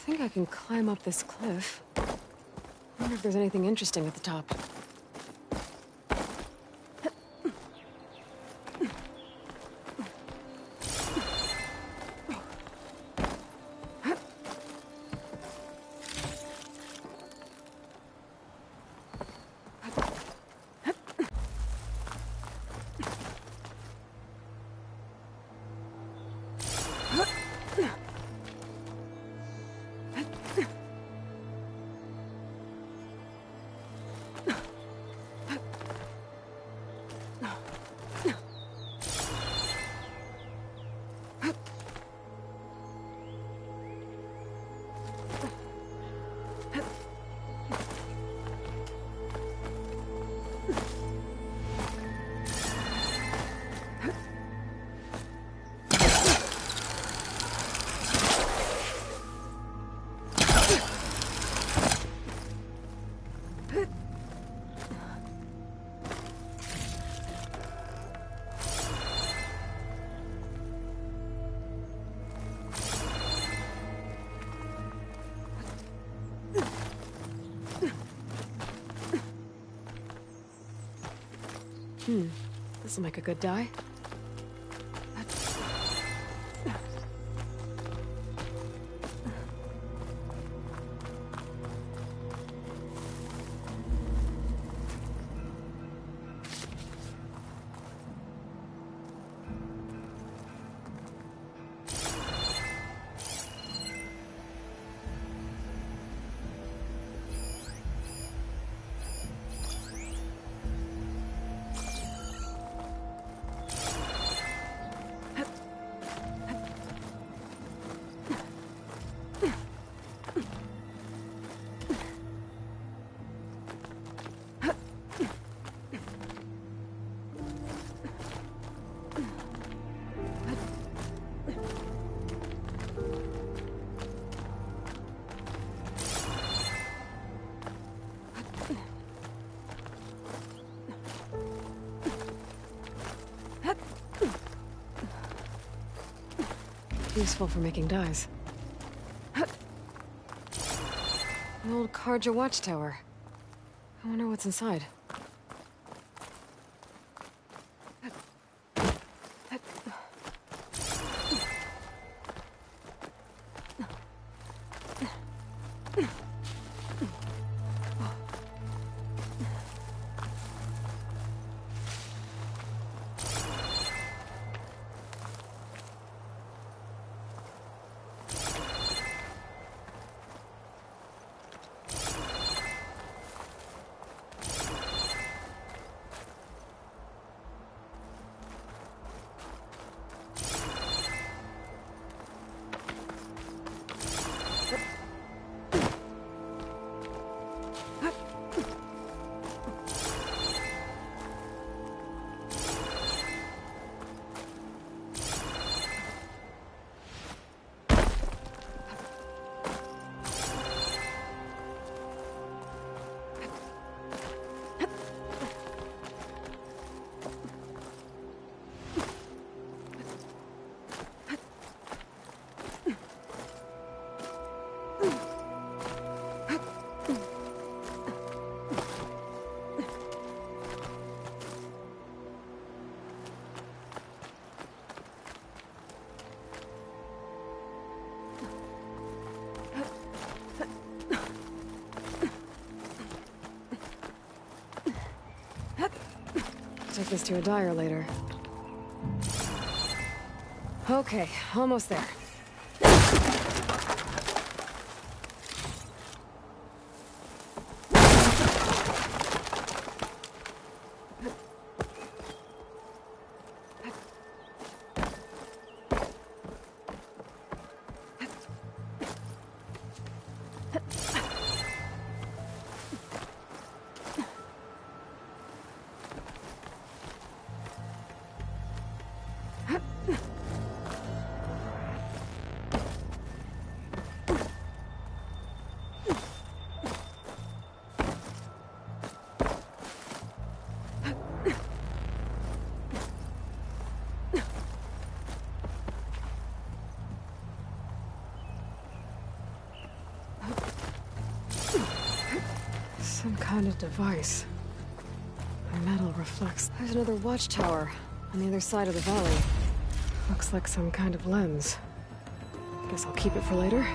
think I can climb up this cliff. I wonder if there's anything interesting at the top. This'll make a good die. Useful for making dyes. An old Karja watchtower. I wonder what's inside. Take this to a dyer later. Okay, almost there. Some kind of device. The metal reflects. There's another watchtower on the other side of the valley. Looks like some kind of lens. Guess I'll keep it for later.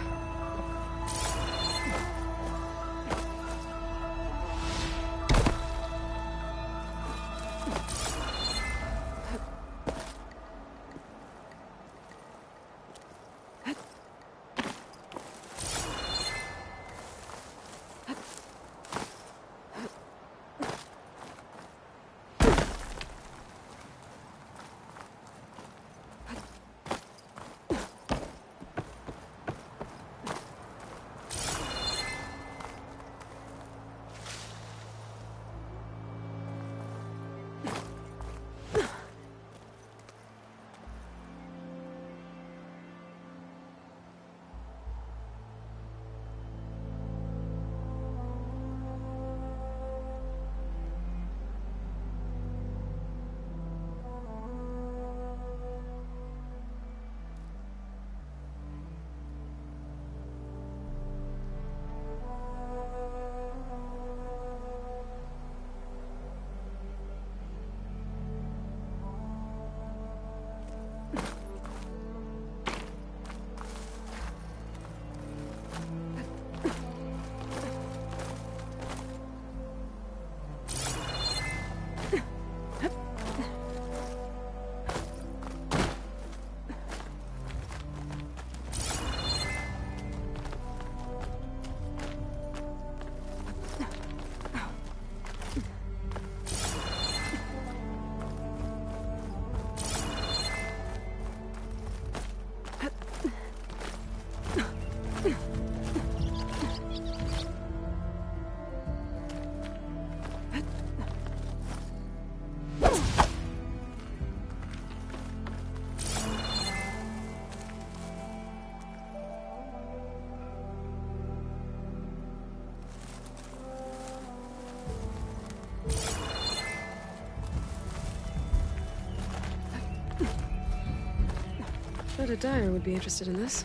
Bet a diner would be interested in this.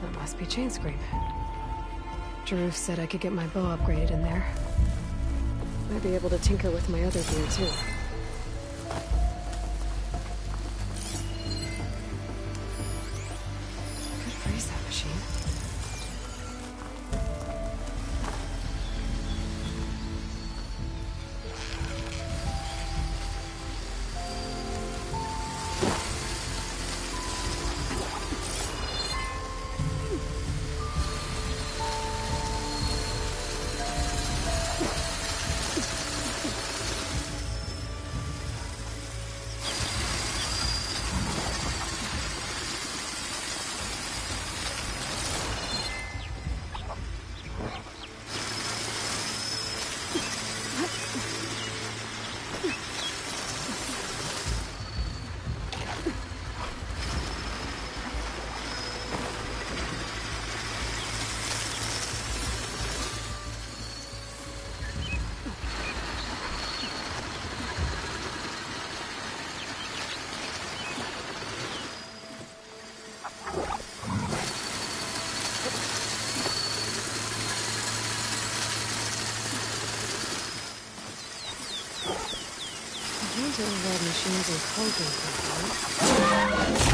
That must be Chainscrape. Jaruf said I could get my bow upgraded in there. Might be able to tinker with my other gear, too. Could freeze that machine. These are red machines and cloaking company.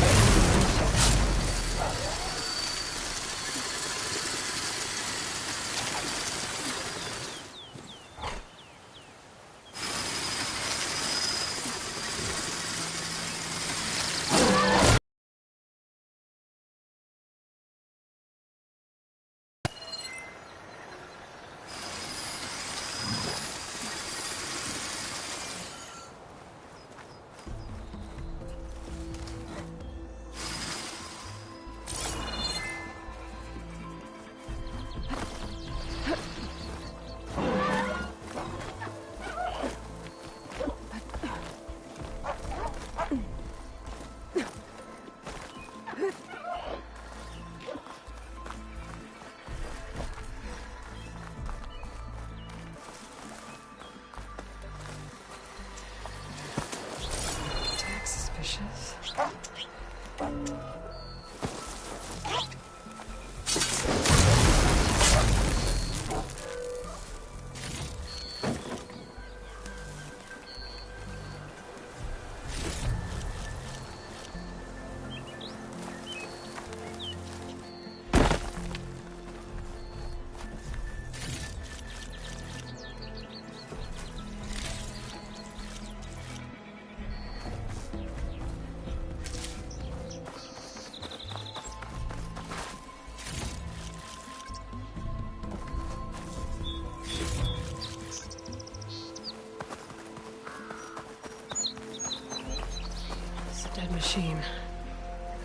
Dead machine.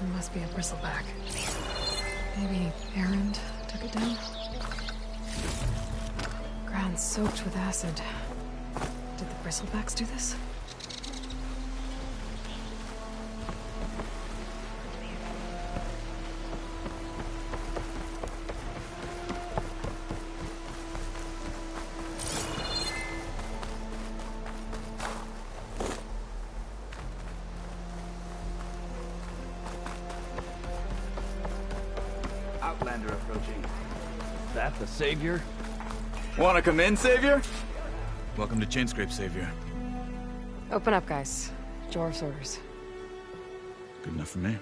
It must be a bristleback. Maybe Erend took it down? Ground soaked with acid. Did the bristlebacks do this? Outlander approaching. That the Savior? Wanna come in, Savior? Welcome to Chainscrape, Savior. Open up, guys. Jorv's orders. Good enough for me.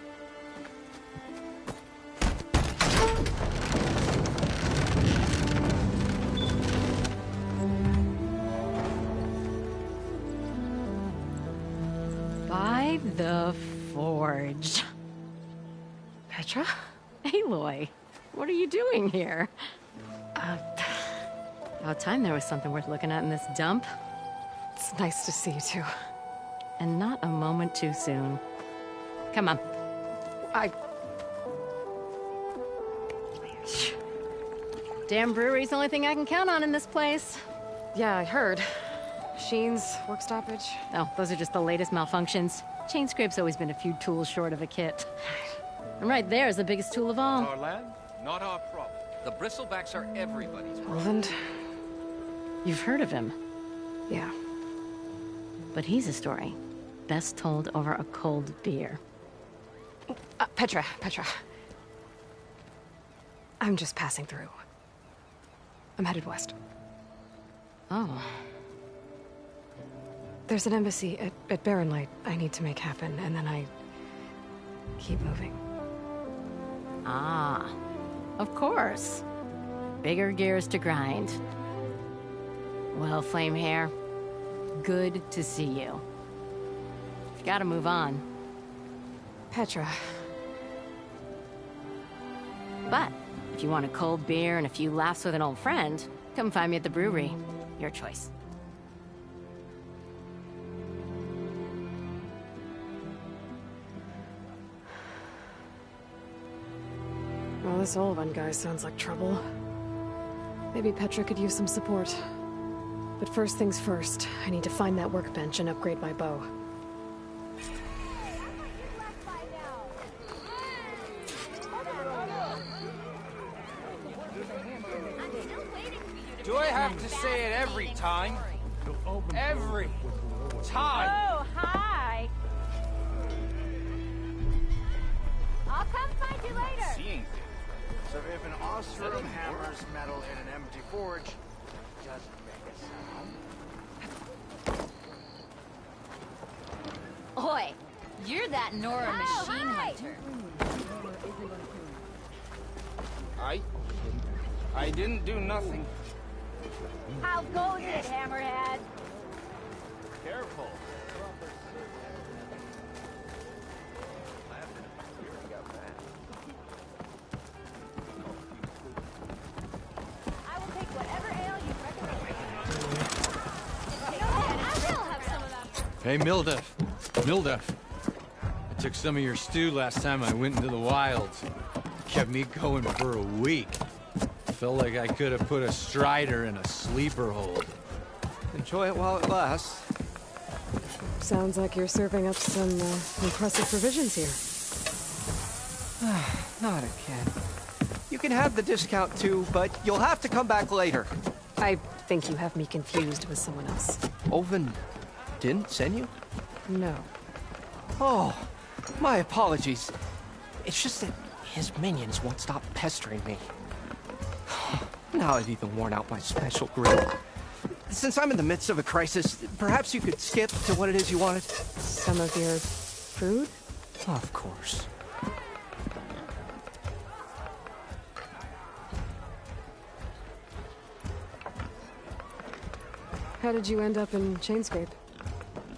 By the Forge. Petra? Aloy, what are you doing here? About time there was something worth looking at in this dump. It's nice to see you too. And not a moment too soon. Come on. Damn brewery's the only thing I can count on in this place. Yeah, I heard. Machines, work stoppage. Oh, those are just the latest malfunctions. Chainscrape's always been a few tools short of a kit. And right there is the biggest tool of all. Our land, not our problem. The bristlebacks are everybody's problem. Olvend? You've heard of him, Yeah. but he's a story best told over a cold beer. Petra. I'm just passing through. I'm headed west. Oh, There's an embassy at Barrenlight I need to make happen, and then I keep moving. ah, of course. Bigger gears to grind. Well, Flamehair, good to see you. You gotta move on. Petra. But if you want a cold beer and a few laughs with an old friend, come find me at the brewery. Your choice. Well, this Olvend guy sounds like trouble. Maybe Petra could use some support. But first things first, I need to find that workbench and upgrade my bow. Do I have to say it every time? Every time! Oh, hi! I'll come find you later! Seeing things. So if an Ostrom hammers metal in an empty forge, does it make a sound? Oi, you're that Nora machine hunter. I didn't do nothing. How goes it, Hammerhead? Careful. I will take whatever ale you recommend. You know what? I will have some of that. Hey, Mildef. I took some of your stew last time I went into the wilds. Kept me going for a week. Felt like I could have put a strider in a sleeper hold. Enjoy it while it lasts. Sounds like you're serving up some impressive provisions here. Not again. You can have the discount too, but you'll have to come back later. I think you have me confused with someone else. Olvend didn't send you? No. Oh, my apologies. It's just that his minions won't stop pestering me. Now I've even worn out my special grill. Since I'm in the midst of a crisis, perhaps you could skip to what it is you wanted? Some of your food? Of course. How did you end up in Chainscrape?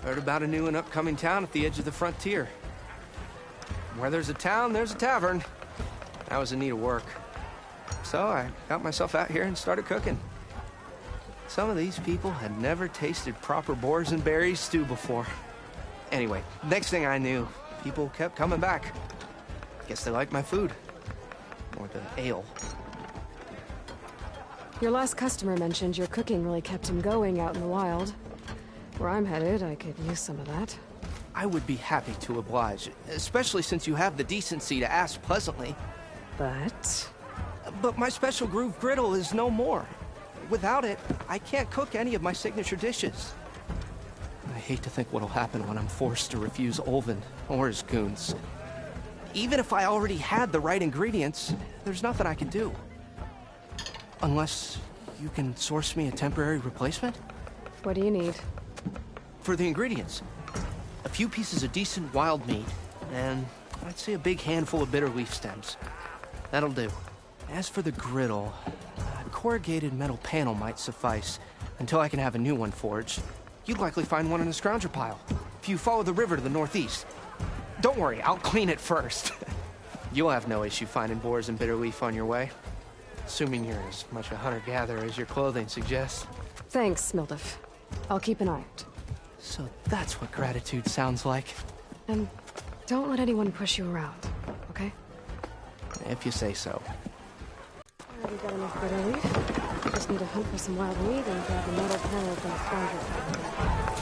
Heard about a new and upcoming town at the edge of the frontier. Where there's a town, there's a tavern. I was in need of work. So I got myself out here and started cooking. Some of these people had never tasted proper boars and berries stew before. Anyway, next thing I knew, people kept coming back. Guess they liked my food. Or the ale. Your last customer mentioned your cooking really kept him going out in the wild. Where I'm headed, I could use some of that. I would be happy to oblige, especially since you have the decency to ask pleasantly. But My special groove griddle is no more. Without it, I can't cook any of my signature dishes. I hate to think what'll happen when I'm forced to refuse Olvin or his goons. Even if I already had the right ingredients, there's nothing I can do. Unless you can source me a temporary replacement? what do you need? For the ingredients, a few pieces of decent wild meat, and I'd say a big handful of bitter leaf stems. That'll do. As for the griddle, a corrugated metal panel might suffice until I can have a new one forged. You'd likely find one in the scrounger pile, if you follow the river to the northeast. Don't worry, I'll clean it first. You'll have no issue finding boars and bitter leaf on your way. Assuming you're as much a hunter-gatherer as your clothing suggests. Thanks, Mildef. I'll keep an eye out. So that's what gratitude sounds like. And don't let anyone push you around, okay? If you say so. Already got enough bitter leaf. Just need to hunt for some wild meat and grab a metal panel from the scrounger pile.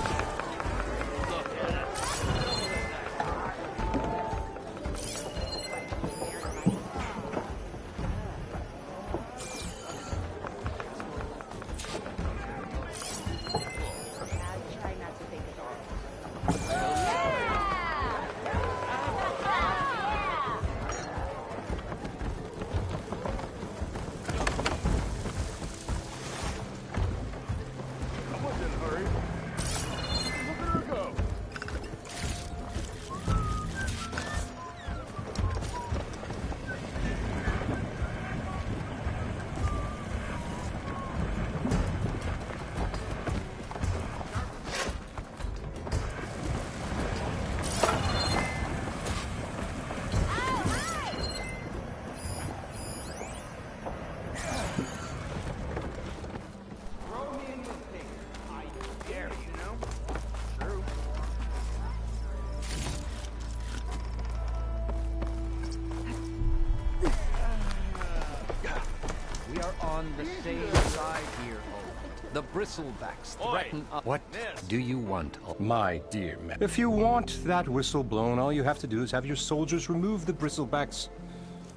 On the same side here, Olvin. The bristlebacks threaten us. What do you want, my dear man? If you want that whistle blown, all you have to do is have your soldiers remove the bristlebacks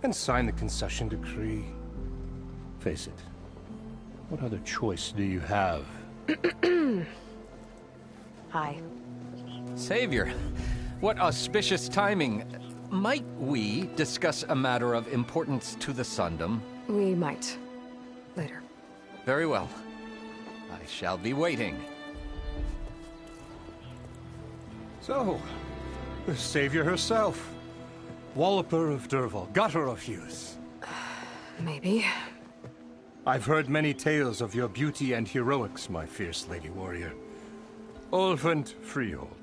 and sign the concession decree. Face it, what other choice do you have? Hi. Savior, what auspicious timing. Might we discuss a matter of importance to the Sundom? We might. Later. Very well. I shall be waiting. So, the savior herself. Walloper of Derval, gutter of youth. Maybe. I've heard many tales of your beauty and heroics, my fierce lady warrior. Olvent Freeholder,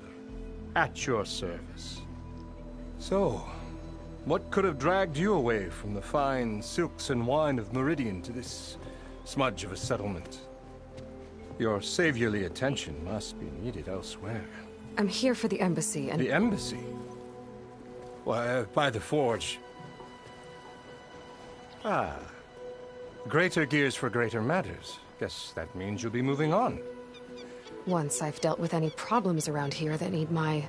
at your service. So, what could have dragged you away from the fine silks and wine of Meridian to this smudge of a settlement? Your saviorly attention must be needed elsewhere. I'm here for the embassy and... The embassy? Why, by the forge. Ah. Greater gears for greater matters. Guess that means you'll be moving on. Once I've dealt with any problems around here that need my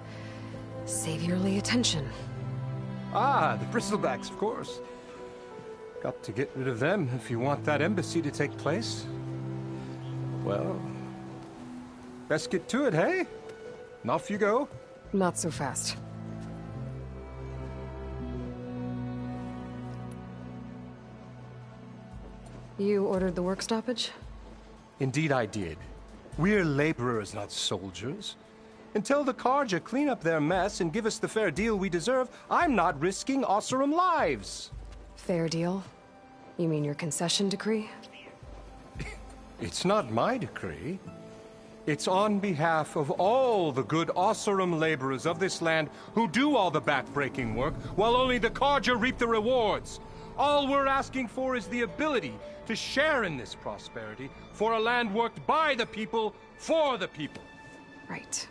saviorly attention. Ah, the bristlebacks, of course. Got to get rid of them if you want that embassy to take place. Well, best get to it, hey? And off you go. Not so fast. You ordered the work stoppage? Indeed I did. We're laborers, not soldiers. Until the Carja clean up their mess and give us the fair deal we deserve, I'm not risking Oseram lives. Fair deal? You mean your concession decree? It's not my decree. It's on behalf of all the good Oseram laborers of this land who do all the back-breaking work, while only the Carja reap the rewards. All we're asking for is the ability to share in this prosperity for a land worked by the people, for the people. Right.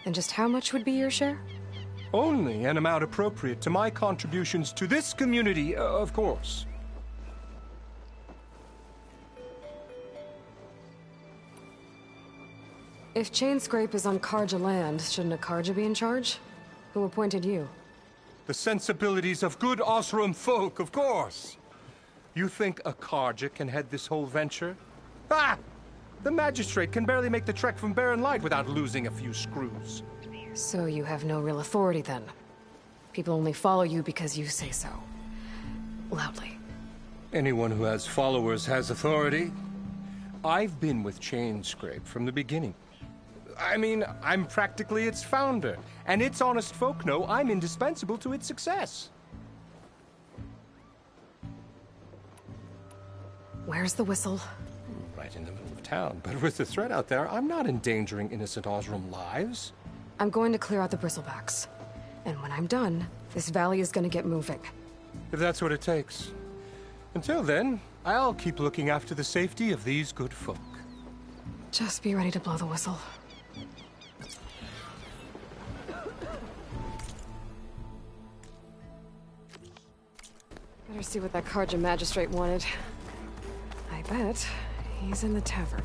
And just how much would be your share? Only an amount appropriate to my contributions to this community, of course. If Chainscrape is on Karja land, shouldn't a Karja be in charge? Who appointed you? The sensibilities of good Osram folk, of course. You think a Karja can head this whole venture? Ah! The magistrate can barely make the trek from Barren Light without losing a few screws. So you have no real authority then? People only follow you because you say so. Loudly. Anyone who has followers has authority. I've been with Chainscrape from the beginning. I mean, I'm practically its founder, and its honest folk know I'm indispensable to its success. Where's the whistle? Right in the middle of town, but with the threat out there, I'm not endangering innocent Osram lives. I'm going to clear out the bristlebacks. And when I'm done, this valley is gonna get moving. If that's what it takes. Until then, I'll keep looking after the safety of these good folk. Just be ready to blow the whistle. Better see what that Karja magistrate wanted. I bet he's in the tavern.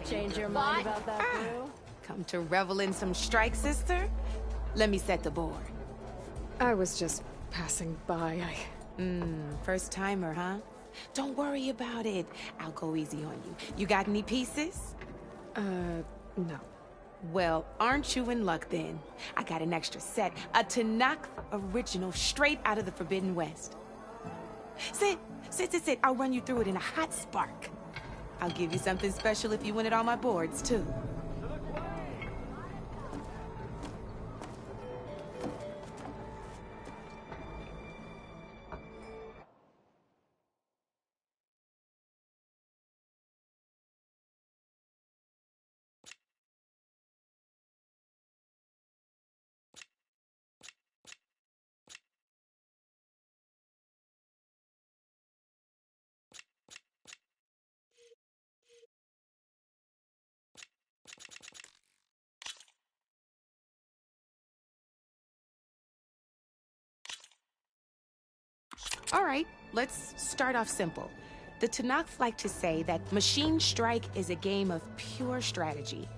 Change your mind about that brew? Come to revel in some strike, sister? Let me set the board. I was just passing by. First timer, huh? Don't worry about it. I'll go easy on you. You got any pieces? No. Well, aren't you in luck then? I got an extra set, a Tanakh original straight out of the Forbidden West. Sit. I'll run you through it in a hot spark. I'll give you something special if you win it on my boards, too. All right, let's start off simple. The Tanakh like to say that Machine Strike is a game of pure strategy.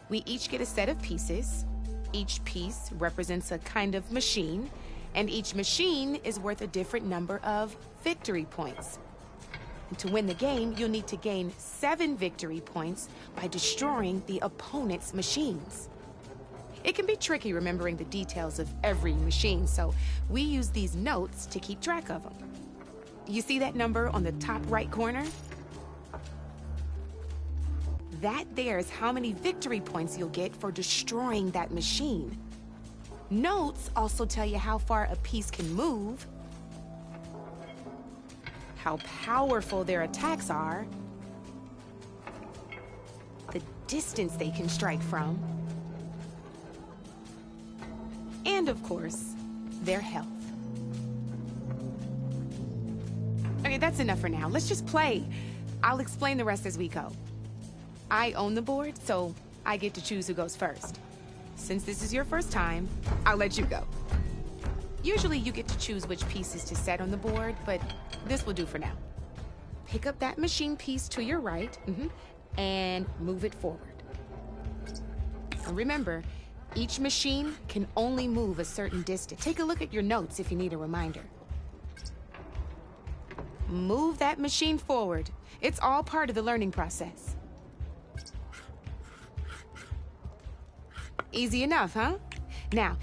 We each get a set of pieces. Each piece represents a kind of machine, and each machine is worth a different number of victory points. And to win the game, you'll need to gain 7 victory points by destroying the opponent's machines. It can be tricky remembering the details of every machine, so we use these notes to keep track of them. You see that number on the top right corner? That there is how many victory points you'll get for destroying that machine. Notes also tell you how far a piece can move, how powerful their attacks are, the distance they can strike from, and of course, their health. Okay, that's enough for now. Let's just play. I'll explain the rest as we go. I own the board, so I get to choose who goes first. Since this is your first time, I'll let you go. Usually you get to choose which pieces to set on the board, but this will do for now. Pick up that machine piece to your right, and move it forward. And remember, each machine can only move a certain distance. Take a look at your notes if you need a reminder. Move that machine forward. It's all part of the learning process. Easy enough, huh? Now,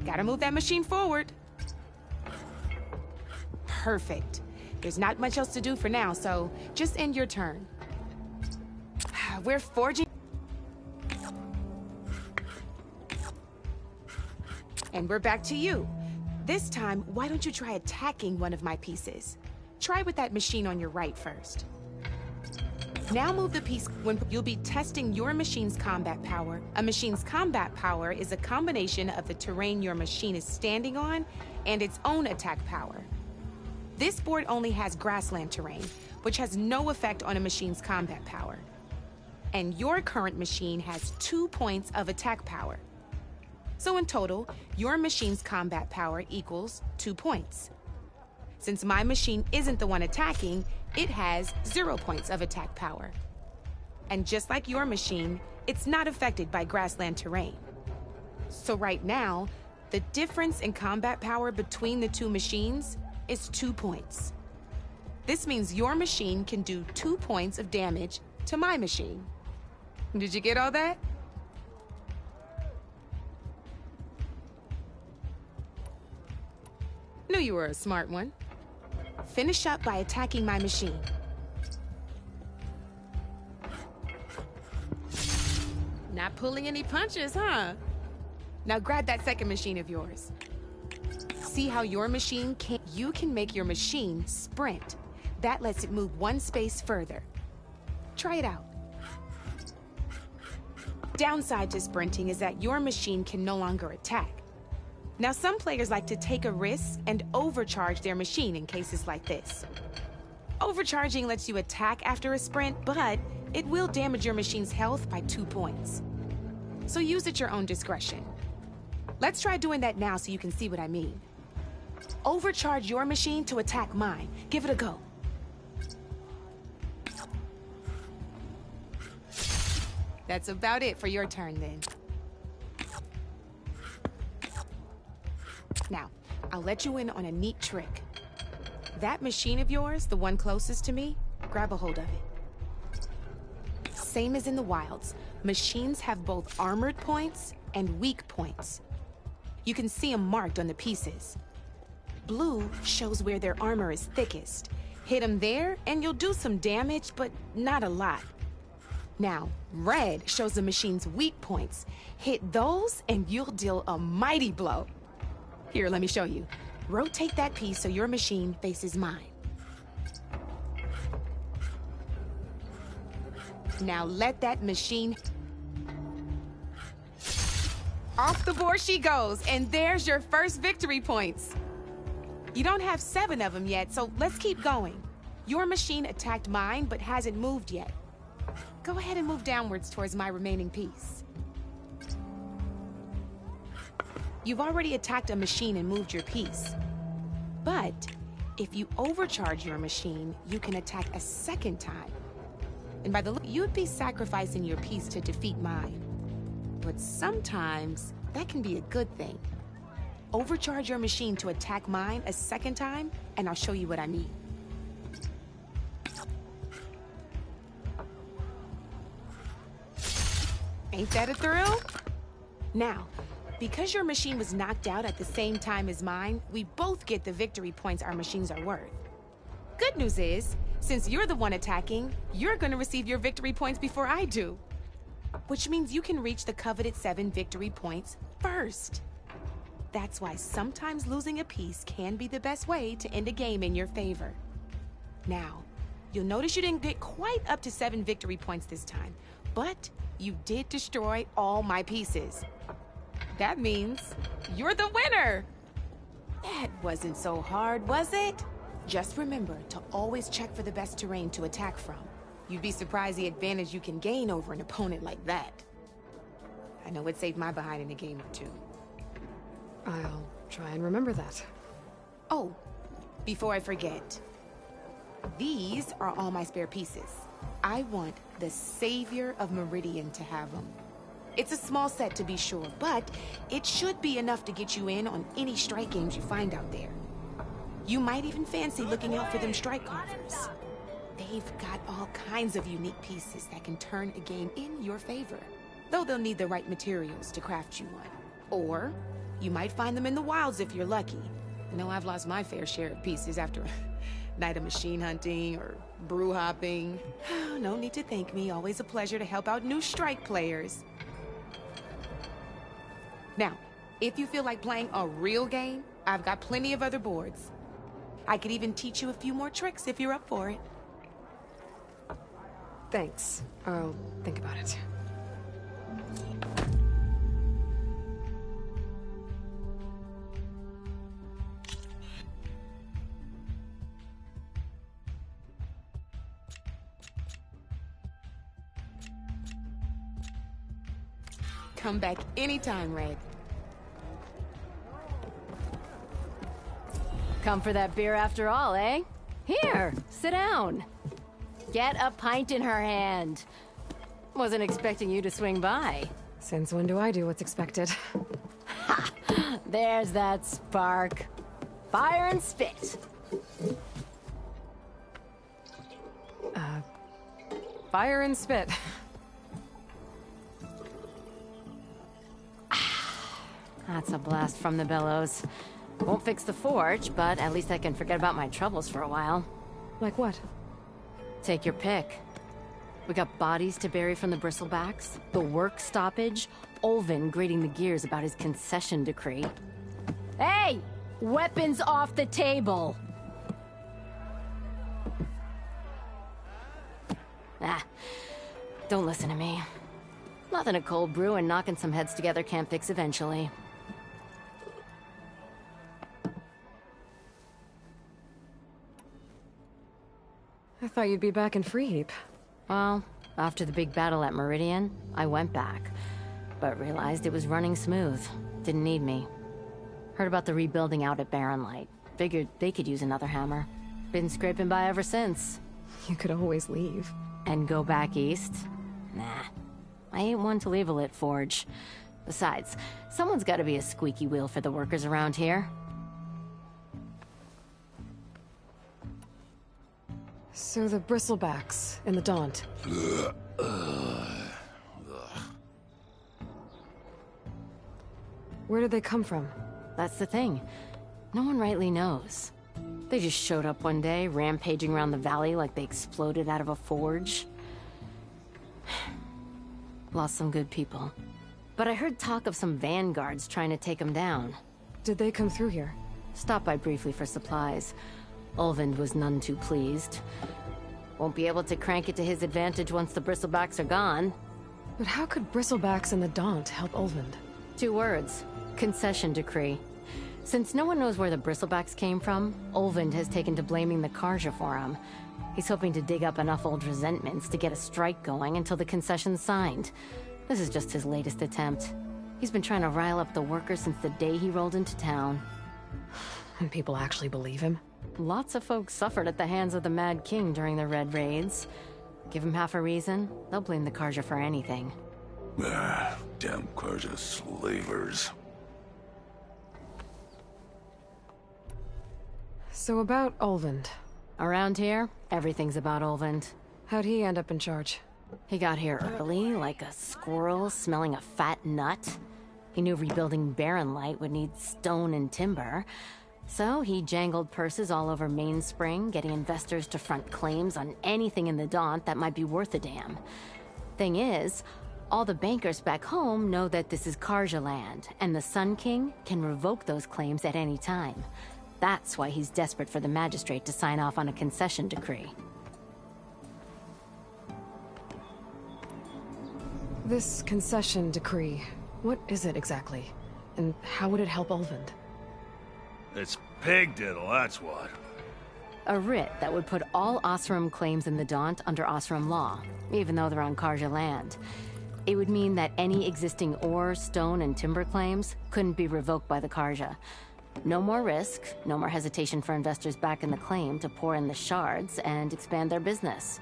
gotta move that machine forward. Perfect. There's not much else to do for now, so just end your turn. We're forging. And we're back to you. This time, why don't you try attacking one of my pieces? Try with that machine on your right first. Now move the piece when you'll be testing your machine's combat power. A machine's combat power is a combination of the terrain your machine is standing on and its own attack power. This board only has grassland terrain, which has no effect on a machine's combat power. And your current machine has 2 points of attack power. So in total, your machine's combat power equals 2 points. Since my machine isn't the one attacking, it has 0 points of attack power. And just like your machine, it's not affected by grassland terrain. So right now, the difference in combat power between the two machines is 2 points. This means your machine can do 2 points of damage to my machine. Did you get all that? Knew you were a smart one. Finish up by attacking my machine. Not pulling any punches, huh? Now grab that second machine of yours. See how your machine you can make your machine sprint. That lets it move 1 space further. Try it out. Downside to sprinting is that your machine can no longer attack. Now, some players like to take a risk and overcharge their machine in cases like this. Overcharging lets you attack after a sprint, but it will damage your machine's health by 2 points. So use at your own discretion. Let's try doing that now so you can see what I mean. Overcharge your machine to attack mine. Give it a go. That's about it for your turn, then. Now, I'll let you in on a neat trick. That machine of yours, the one closest to me, grab a hold of it. Same as in the wilds, machines have both armored points and weak points. You can see them marked on the pieces. Blue shows where their armor is thickest. Hit them there, and you'll do some damage, but not a lot. Now, red shows the machine's weak points. Hit those, and you'll deal a mighty blow. Here, let me show you. Rotate that piece so your machine faces mine. Now let that machine... Off the board she goes, and there's your first victory points. You don't have 7 of them yet, so let's keep going. Your machine attacked mine, but hasn't moved yet. Go ahead and move downwards towards my remaining piece. You've already attacked a machine and moved your piece. But if you overcharge your machine, you can attack a second time. And by the look, you'd be sacrificing your piece to defeat mine. But sometimes that can be a good thing. Overcharge your machine to attack mine a second time, and I'll show you what I mean. Ain't that a thrill? Now, because your machine was knocked out at the same time as mine, we both get the victory points our machines are worth. Good news is, since you're the one attacking, you're gonna receive your victory points before I do. Which means you can reach the coveted 7 victory points first. That's why sometimes losing a piece can be the best way to end a game in your favor. Now, you'll notice you didn't get quite up to 7 victory points this time, but you did destroy all my pieces. That means you're the winner! That wasn't so hard, was it? Just remember to always check for the best terrain to attack from. You'd be surprised the advantage you can gain over an opponent like that. I know it saved my behind in a game or two. I'll try and remember that. Oh, before I forget. These are all my spare pieces. I want the Savior of Meridian to have them. It's a small set to be sure, but it should be enough to get you in on any strike games you find out there. You might even fancy looking out for them strike carvers. They've got all kinds of unique pieces that can turn a game in your favor, though they'll need the right materials to craft you one. Or you might find them in the wilds if you're lucky. I know I've lost my fair share of pieces after a night of machine hunting or brew hopping. No need to thank me. Always a pleasure to help out new strike players. Now, if you feel like playing a real game, I've got plenty of other boards. I could even teach you a few more tricks if you're up for it. Thanks. I'll think about it. Come back anytime, Red. Come for that beer after all, eh? Here, sit down. Get a pint in her hand. Wasn't expecting you to swing by. Since when do I do what's expected? Ha! There's that spark. Fire and spit. Fire and spit. That's a blast from the bellows. Won't fix the forge, but at least I can forget about my troubles for a while. Like what? Take your pick. We got bodies to bury from the bristlebacks, the work stoppage, Olvin grating the gears about his concession decree. Hey! Weapons off the table! Don't listen to me. Nothing a cold brew and knocking some heads together can't fix eventually. I thought you'd be back in Freeheap. Well, after the big battle at Meridian, I went back, but realized it was running smooth. Didn't need me. Heard about the rebuilding out at Barren Light. Figured they could use another hammer. Been scraping by ever since. You could always leave. And go back east? Nah. I ain't one to leave a lit forge. Besides, someone's gotta be a squeaky wheel for the workers around here. So the bristlebacks in the Daunt. Where did they come from? That's the thing. No one rightly knows. They just showed up one day, rampaging around the valley like they exploded out of a forge. Lost some good people. But I heard talk of some vanguards trying to take them down. Did they come through here? Stopped by briefly for supplies. Ulvund was none too pleased. Won't be able to crank it to his advantage once the bristlebacks are gone. But how could bristlebacks and the Daunt help Ulvund? 2 words. Concession decree. Since no one knows where the bristlebacks came from, Ulvund has taken to blaming the Carja for him. He's hoping to dig up enough old resentments to get a strike going until the concession's signed. This is just his latest attempt. He's been trying to rile up the workers since the day he rolled into town. And people actually believe him? Lots of folks suffered at the hands of the Mad King during the Red Raids. Give him half a reason, they'll blame the Carja for anything. Damn Carja slavers. So about Ulvund. Around here, everything's about Ulvund. How'd he end up in charge? He got here early, like a squirrel smelling a fat nut. He knew rebuilding Barren Light would need stone and timber. So he jangled purses all over Mainspring, getting investors to front claims on anything in the Daunt that might be worth a damn. Thing is, all the bankers back home know that this is Carja land, and the Sun King can revoke those claims at any time. That's why he's desperate for the magistrate to sign off on a concession decree. This concession decree, what is it exactly? And how would it help Ulvund? It's pig diddle, that's what. A writ that would put all Osram claims in the Daunt under Osram law, even though they're on Carja land. It would mean that any existing ore, stone, and timber claims couldn't be revoked by the Carja. No more risk, no more hesitation for investors back in the claim to pour in the shards and expand their business.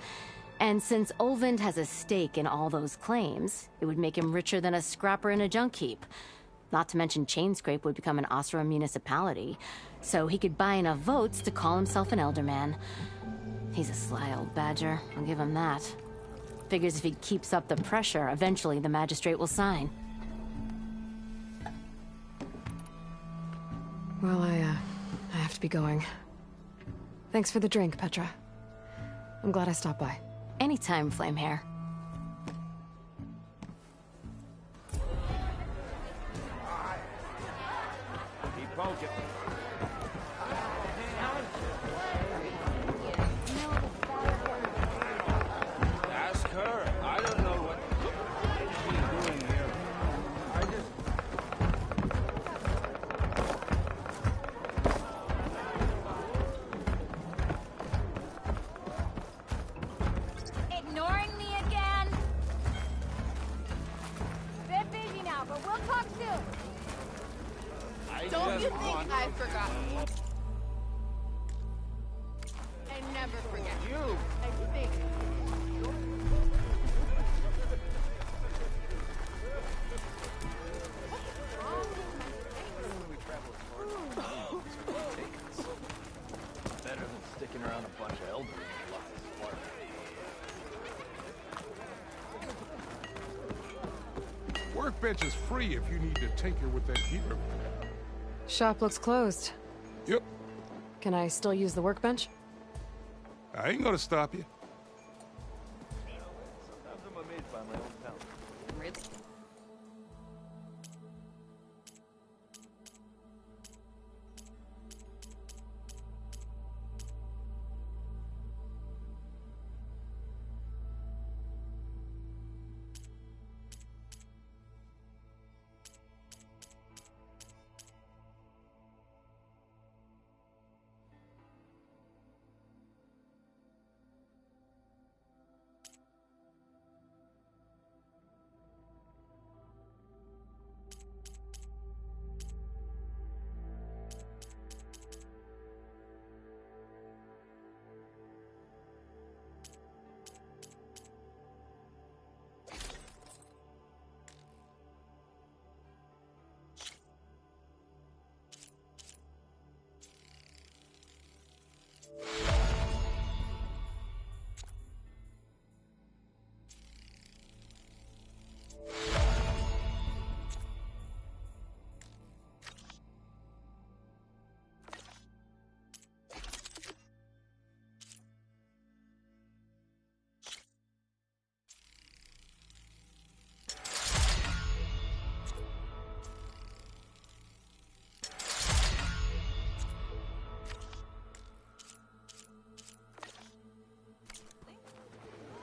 And since Olvind has a stake in all those claims, it would make him richer than a scrapper in a junk heap. Not to mention Chainscrape would become an Oseram municipality, so he could buy enough votes to call himself an Elderman. He's a sly old badger, I'll give him that. Figures if he keeps up the pressure, eventually the magistrate will sign. Well, I have to be going. Thanks for the drink, Petra. I'm glad I stopped by. Anytime, Flamehair. Keep poking. Ask her. I don't know what she's doing here. I just... Ignoring me again? Bit busy now, but we'll talk soon. Don't you think I've forgotten? I never forget. You! I think. Better than sticking around a bunch of elderly in lots of spark. Workbench is free if you need to tinker with that heater. Shop looks closed. Yep. Can I still use the workbench? I ain't gonna stop you. Sometimes I'm amazed by my own talent. Really?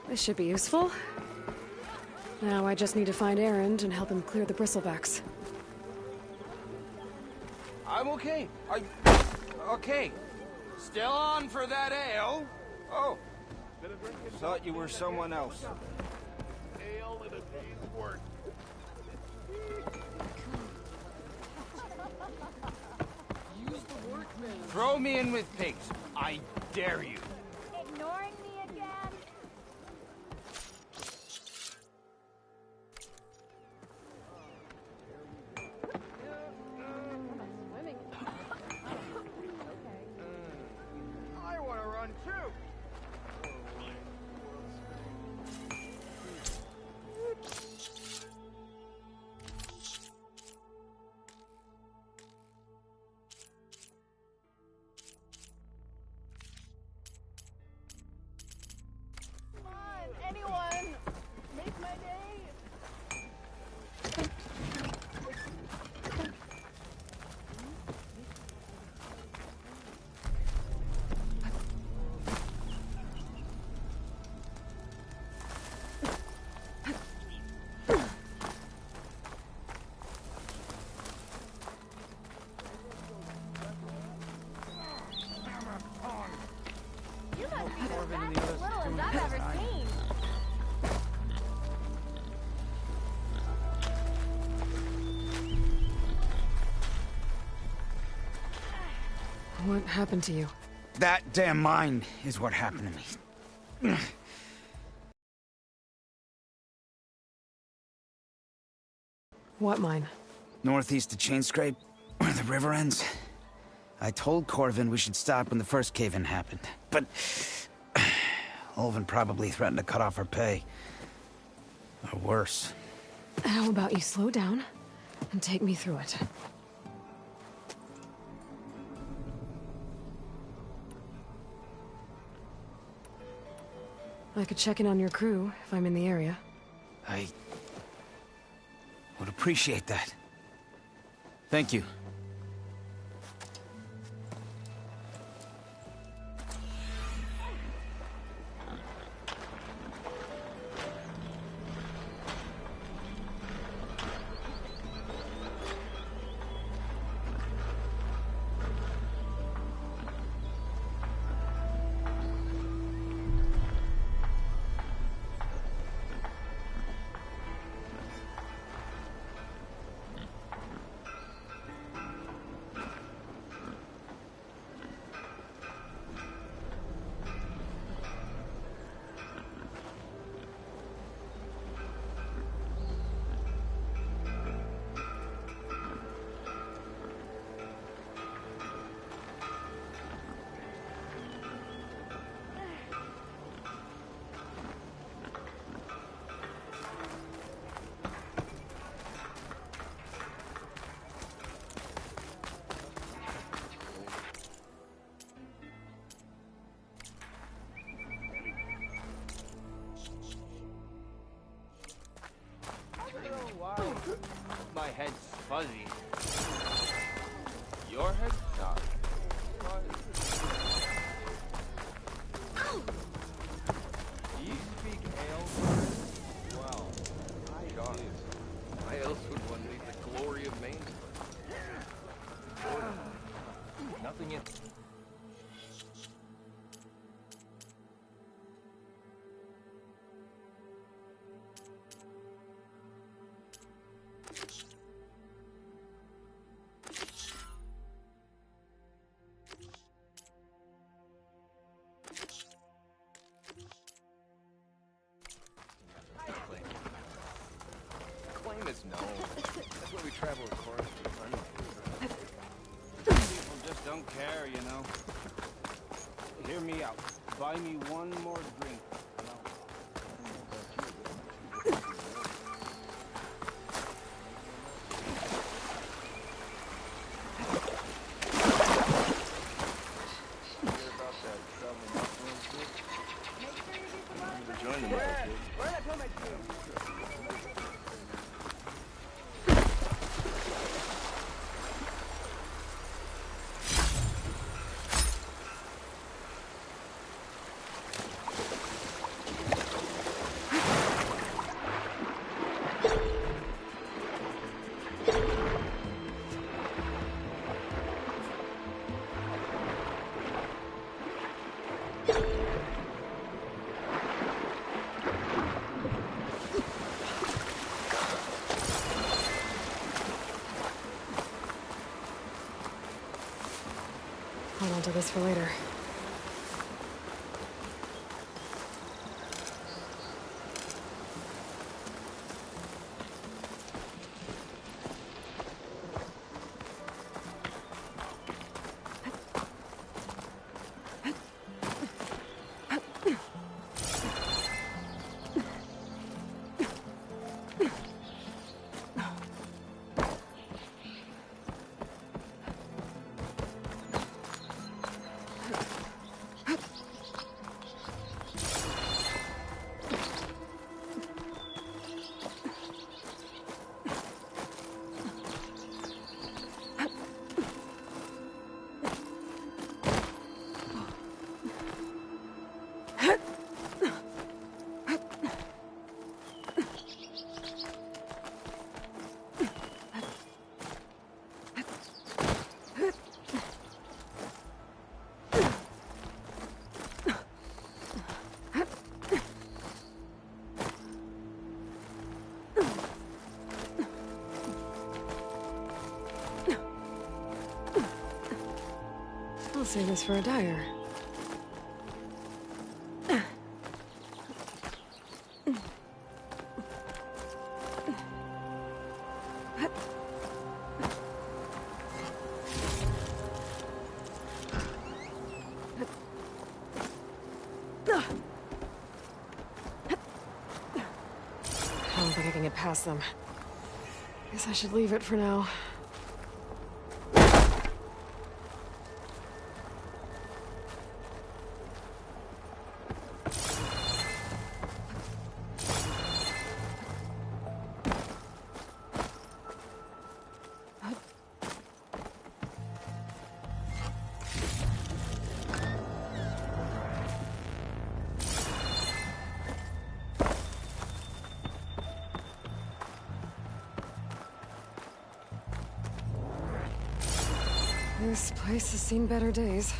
This should be useful. Now I just need to find Erend and help him clear the bristlebacks. I'm okay. Okay. Still on for that ale? Oh. Thought you were someone else. Ale and a day's work. Throw me in with pigs. I dare you. Ignoring me again? I want to run too. Come on, anyone! Make my day! You must be the best little as I've ever seen. What happened to you? That damn mine is what happened to me. What mine? Northeast of Chainscrape, where the river ends. I told Corvin we should stop when the first cave-in happened, but... Ulvin probably threatened to cut off her pay. Or worse. How about you slow down and take me through it? I could check in on your crew if I'm in the area. I would appreciate that. Thank you. My head's fuzzy. Your head's not. Do you speak ale? Well, why else would one need the glory of Maine? Nothing in. Is known. That's why we travel with cars for fun. People just don't care, you know. Hear me out. Buy me one more drink. Join them. Hold on to this for later. I'll save this for a dyer. get past them. Guess I should leave it for now. This place has seen better days.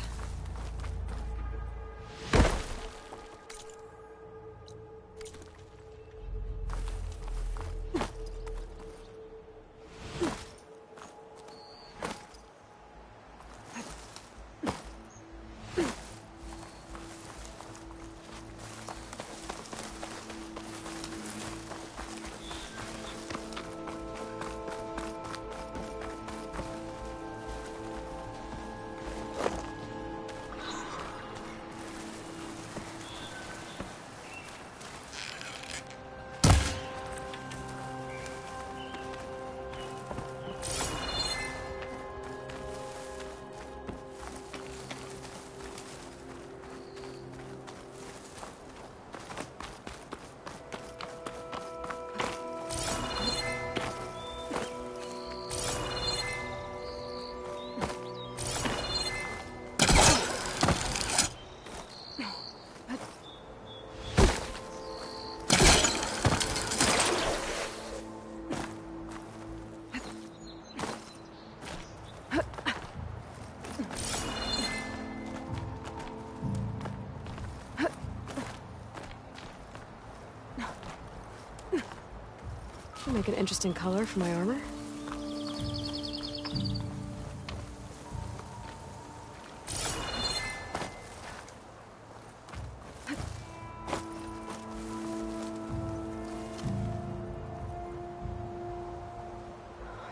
Make an interesting color for my armor.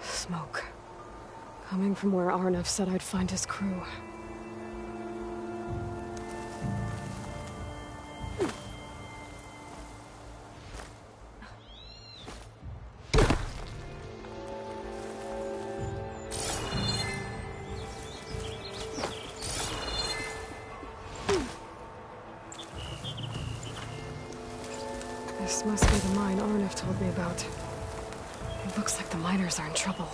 Smoke. Coming from where Arnav said I'd find his crew. This must be the mine Arnav told me about. It looks like the miners are in trouble.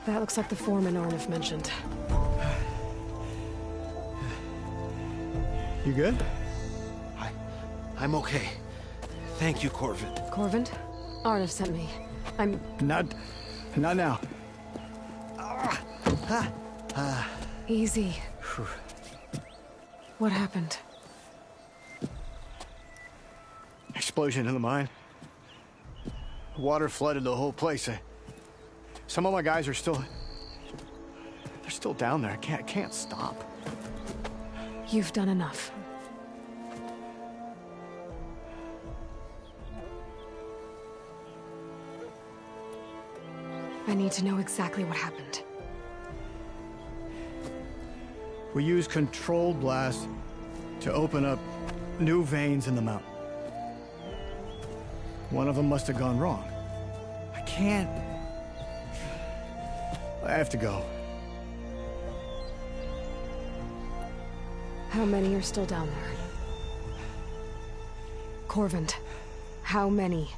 That looks like the foreman Arnav mentioned. You good? I'm okay. Thank you, Corvin. Corvin? Arnav sent me. I'm... Not now. Easy. What happened? Explosion in the mine. Water flooded the whole place. Some of my guys are still... They're still down there. I can't stop. You've done enough. I need to know exactly what happened. We used controlled blast to open up new veins in the mountain. One of them must have gone wrong. I can't... I have to go. How many are still down there? Corvin, how many?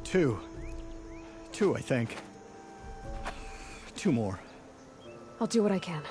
Two. Two, I think. Two more. I'll do what I can.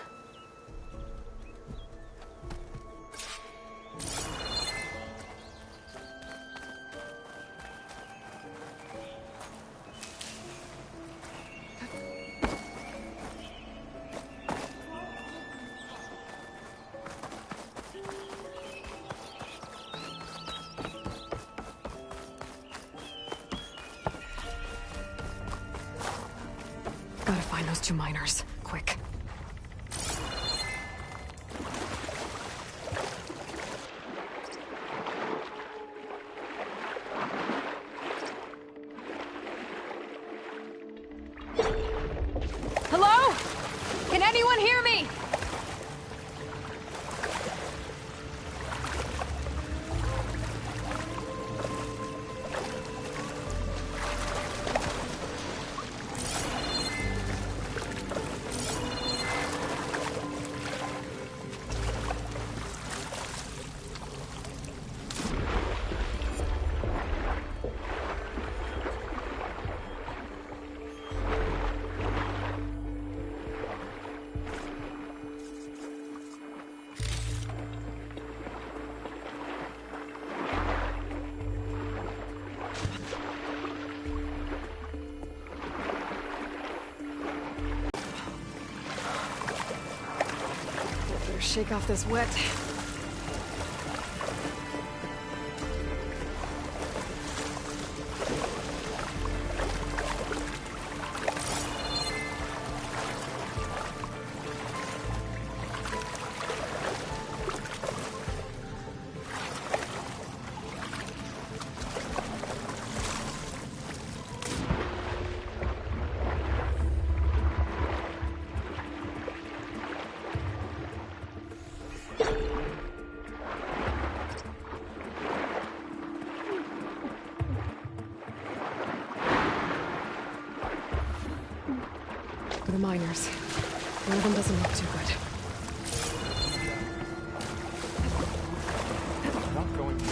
Gotta find those 2 miners. Quick. Hello? Can anyone hear me? Better shake off this wet. The miners. One of them doesn't look too good. Not going to.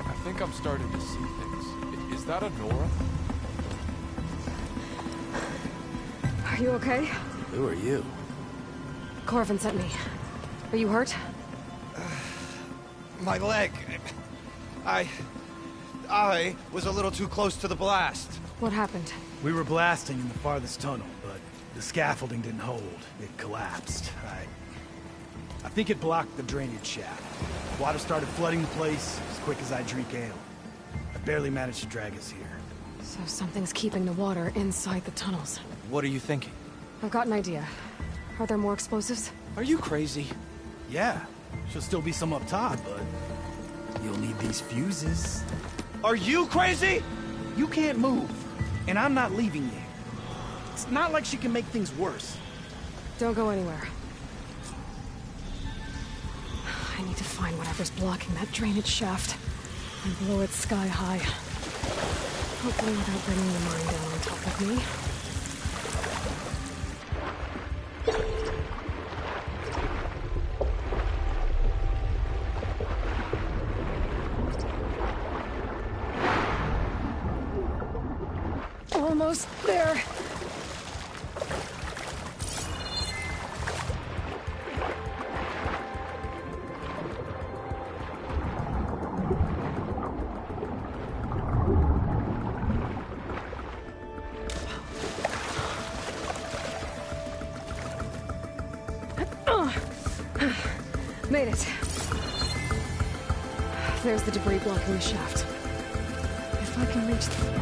I think I'm starting to see things. Is that a Nora? Are you okay? Who are you? Corvin sent me. Are you hurt? My leg. I was a little too close to the blast. What happened? We were blasting in the farthest tunnel, but the scaffolding didn't hold. It collapsed. I think it blocked the drainage shaft. Water started flooding the place as quick as I drink ale. I barely managed to drag us here. So something's keeping the water inside the tunnels. What are you thinking? I've got an idea. Are there more explosives? Are you crazy? Yeah, should still be some up top, but you'll need these fuses. Are you crazy? You can't move, and I'm not leaving you. It's not like she can make things worse. Don't go anywhere. I need to find whatever's blocking that drainage shaft and blow it sky high. Hopefully without bringing the mine down on top of me. Almost there. Made it. There's the debris blocking the shaft. If I can reach the...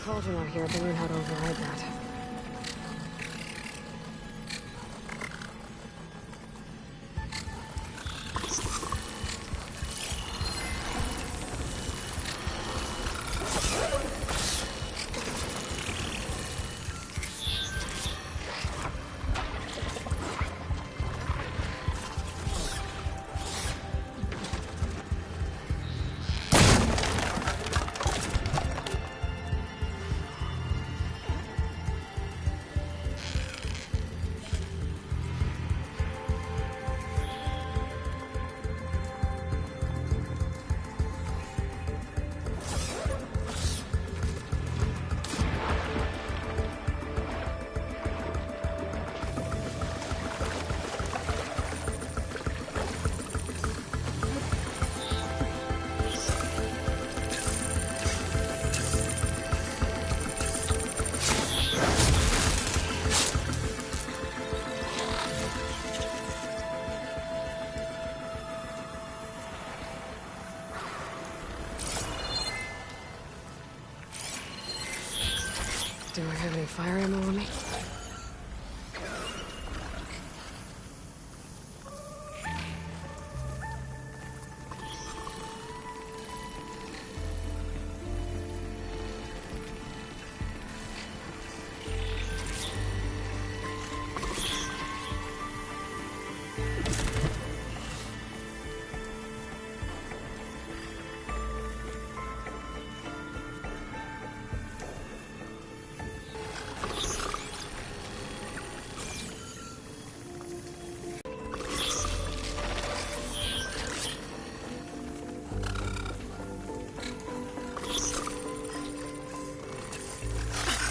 cauldron out here if they knew how to override that. Do I have any fire ammo on me?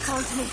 On to me.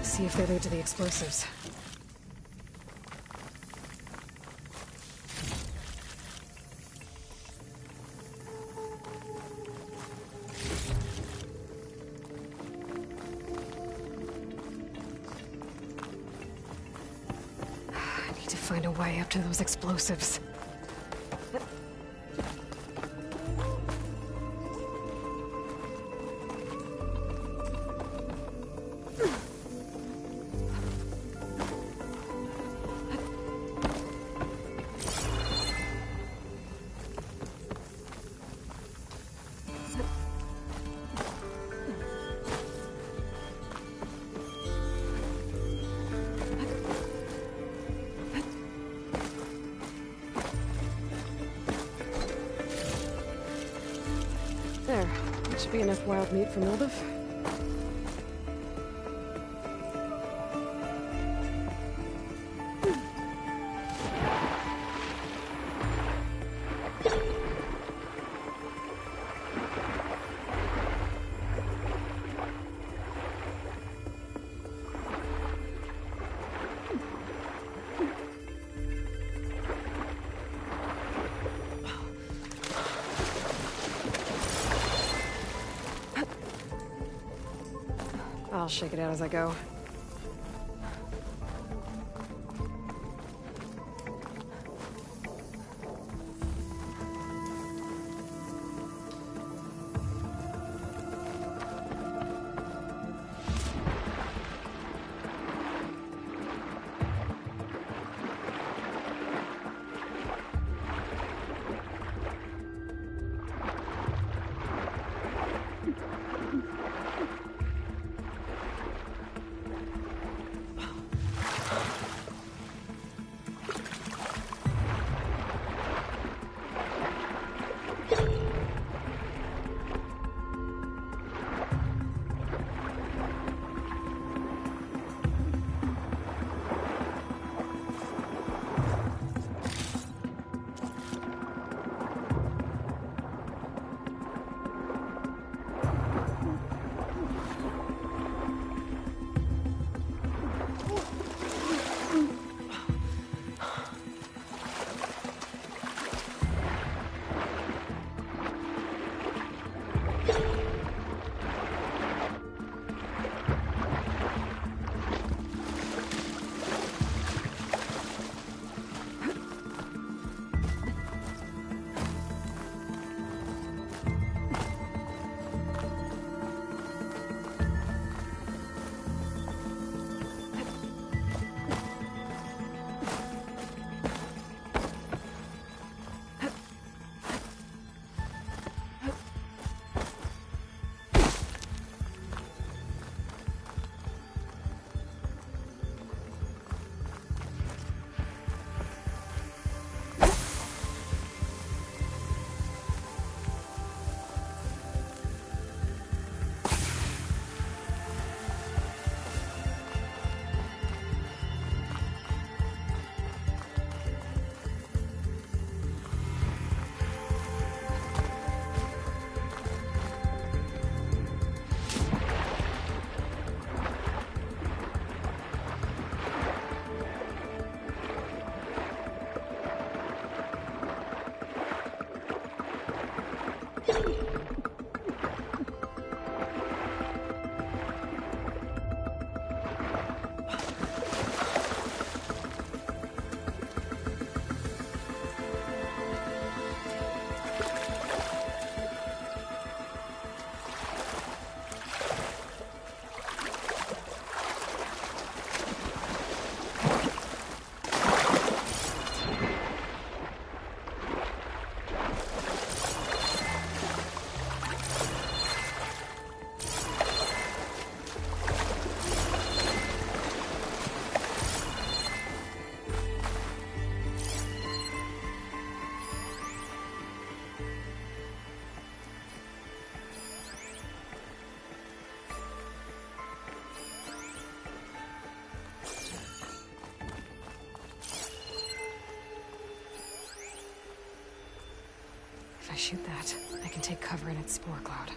See if they lead to the explosives. I need to find a way up to those explosives. There. That should be enough wild meat for Moldov. I'll shake it out as I go. I shoot that, I can take cover in its spore cloud.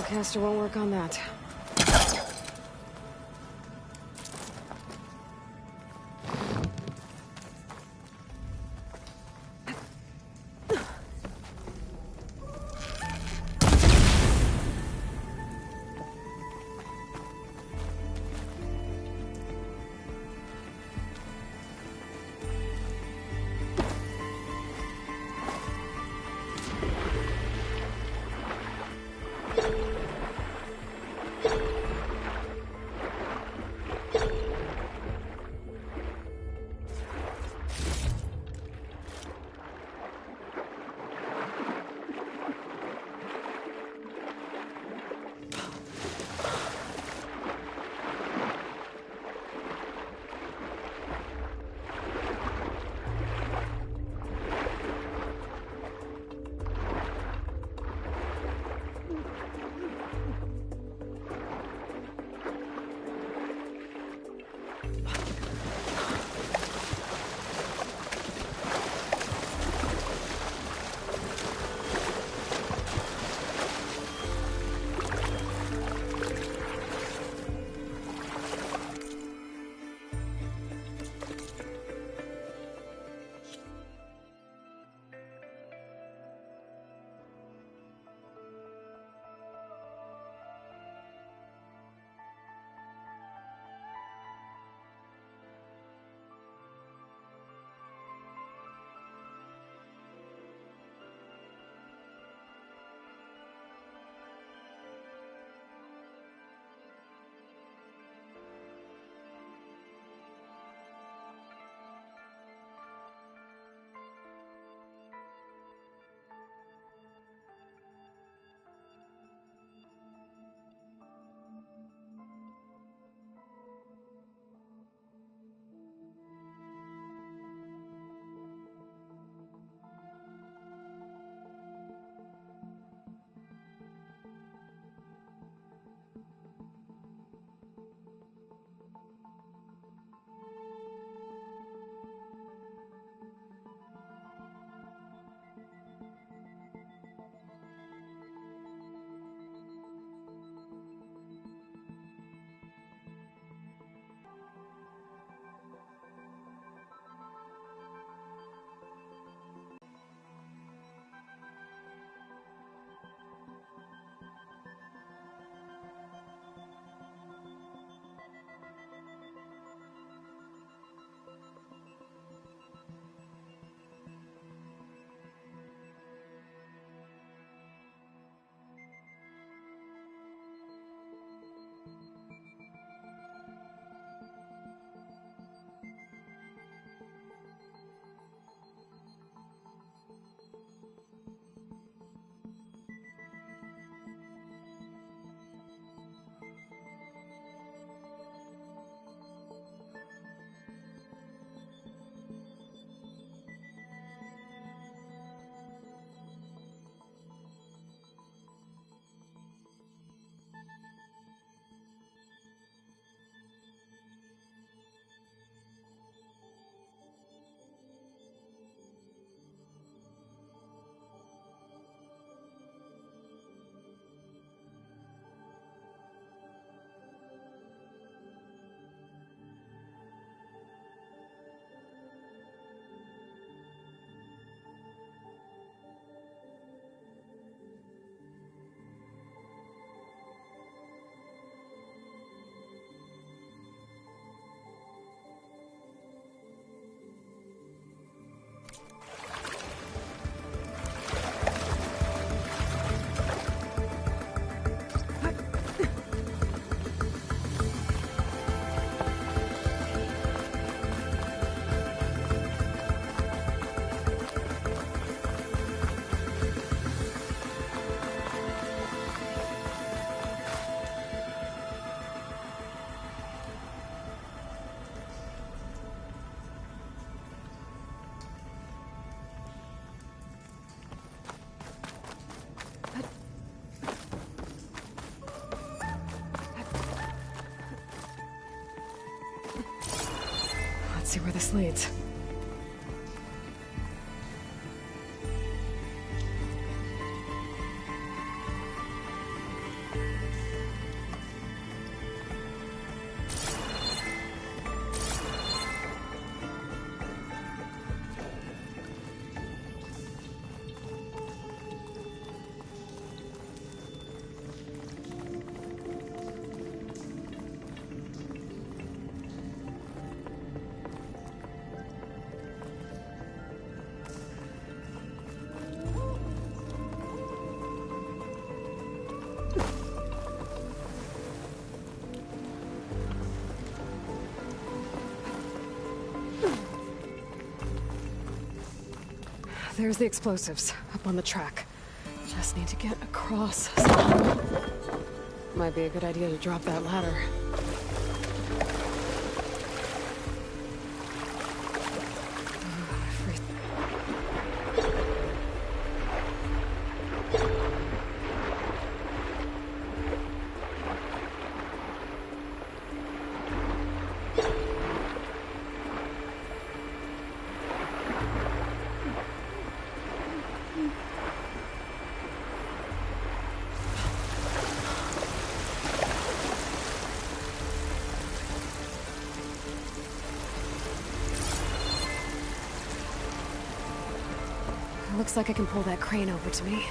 Spellcaster won't work on that. Let's see where this leads. There's the explosives, up on the track. Just need to get across. Might be a good idea to drop that ladder. Looks like I can pull that crane over to me.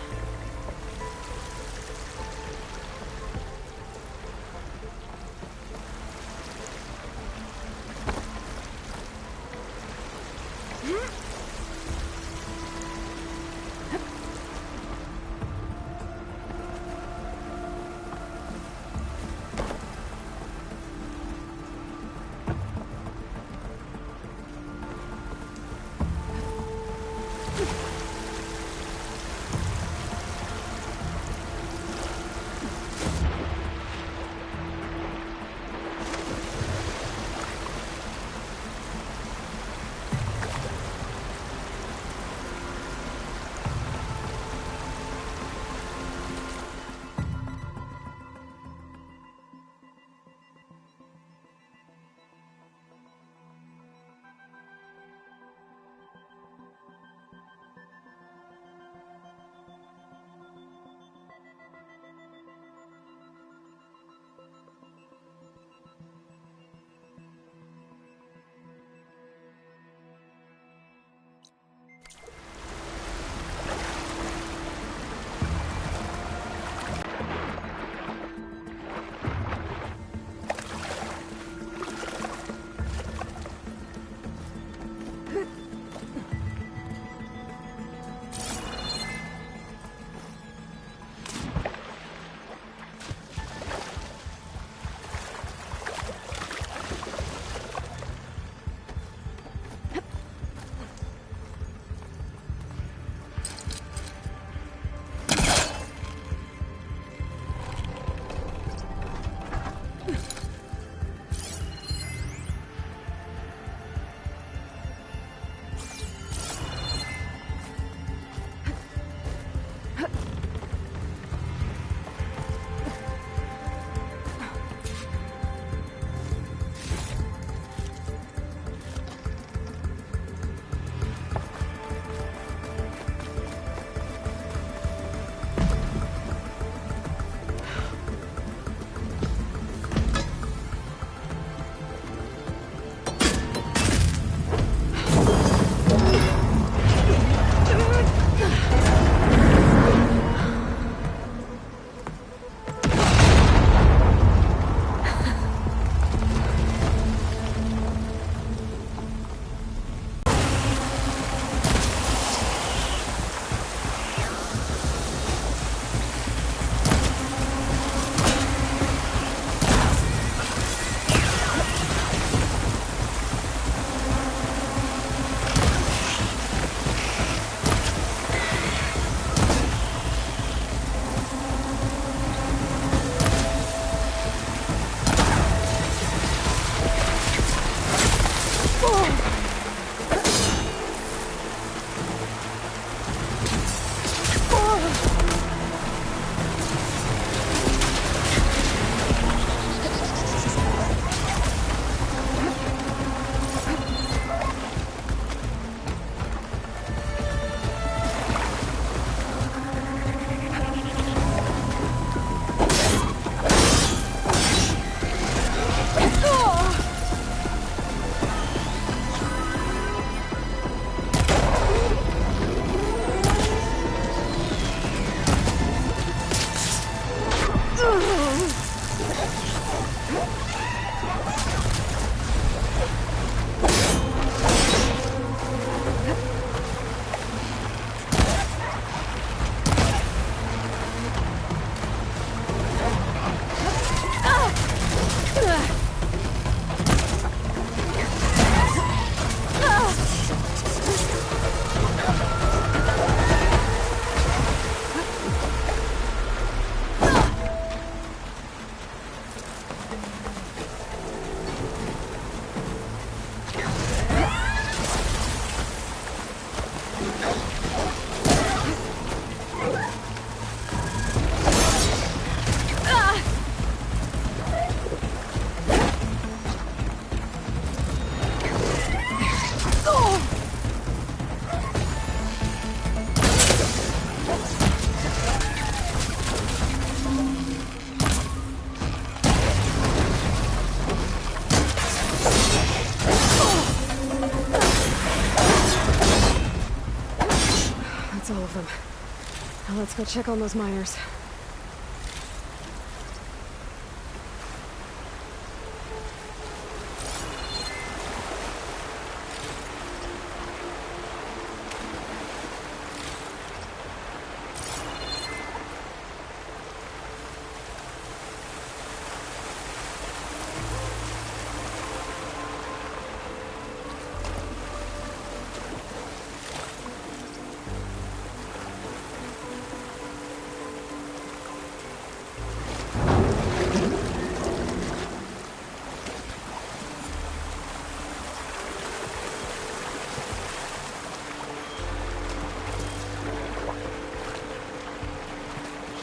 go check on those miners.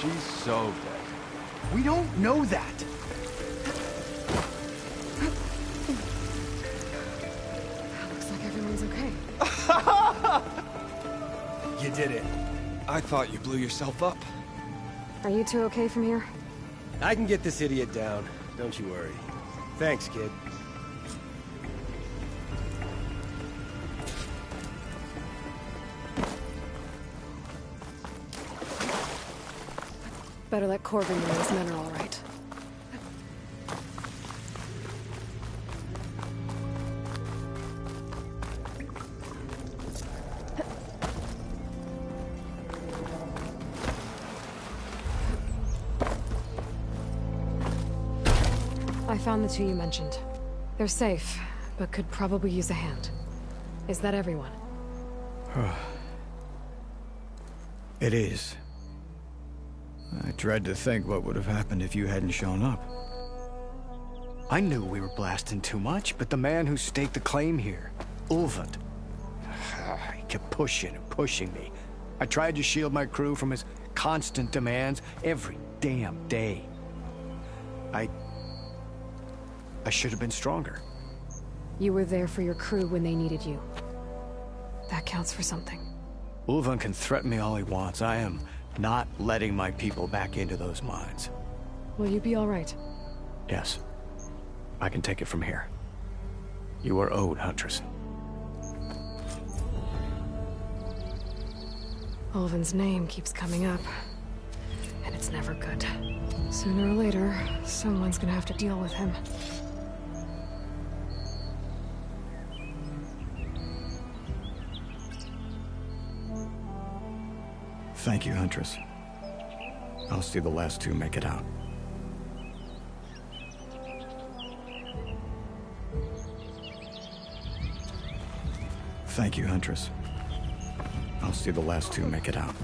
She's so dead. We don't know that. Looks like everyone's okay. You did it. I thought you blew yourself up. Are you two okay from here? I can get this idiot down. Don't you worry. Thanks, kid. Better let Corvin know his men are all right. I found the two you mentioned. They're safe, but could probably use a hand. Is that everyone? It is. I dread to think what would have happened if you hadn't shown up. I knew we were blasting too much, but the man who staked the claim here, Ulvund, he kept pushing and pushing me. I tried to shield my crew from his constant demands every damn day. I should have been stronger. You were there for your crew when they needed you. That counts for something. Ulvund can threaten me all he wants. I am not letting my people back into those mines. Will you be all right? Yes. I can take it from here. You are owed, Huntress. Ulvund's name keeps coming up, and it's never good. Sooner or later, someone's gonna have to deal with him. Thank you, Huntress. I'll see the last two make it out. Thank you, Huntress. I'll see the last two make it out.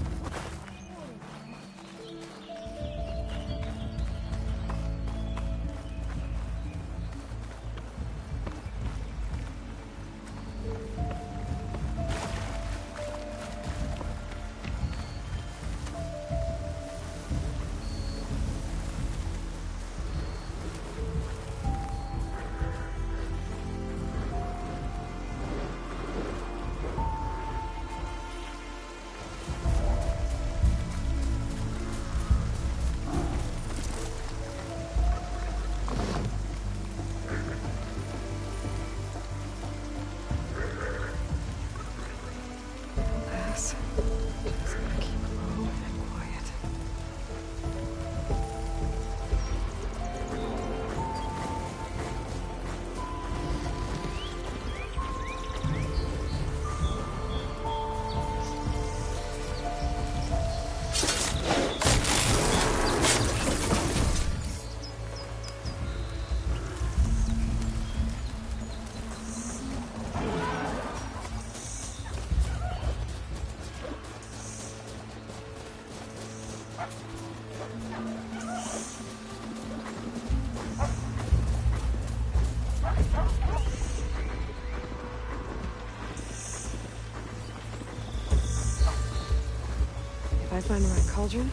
If I find the right cauldron,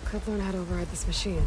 could learn how to override this machine.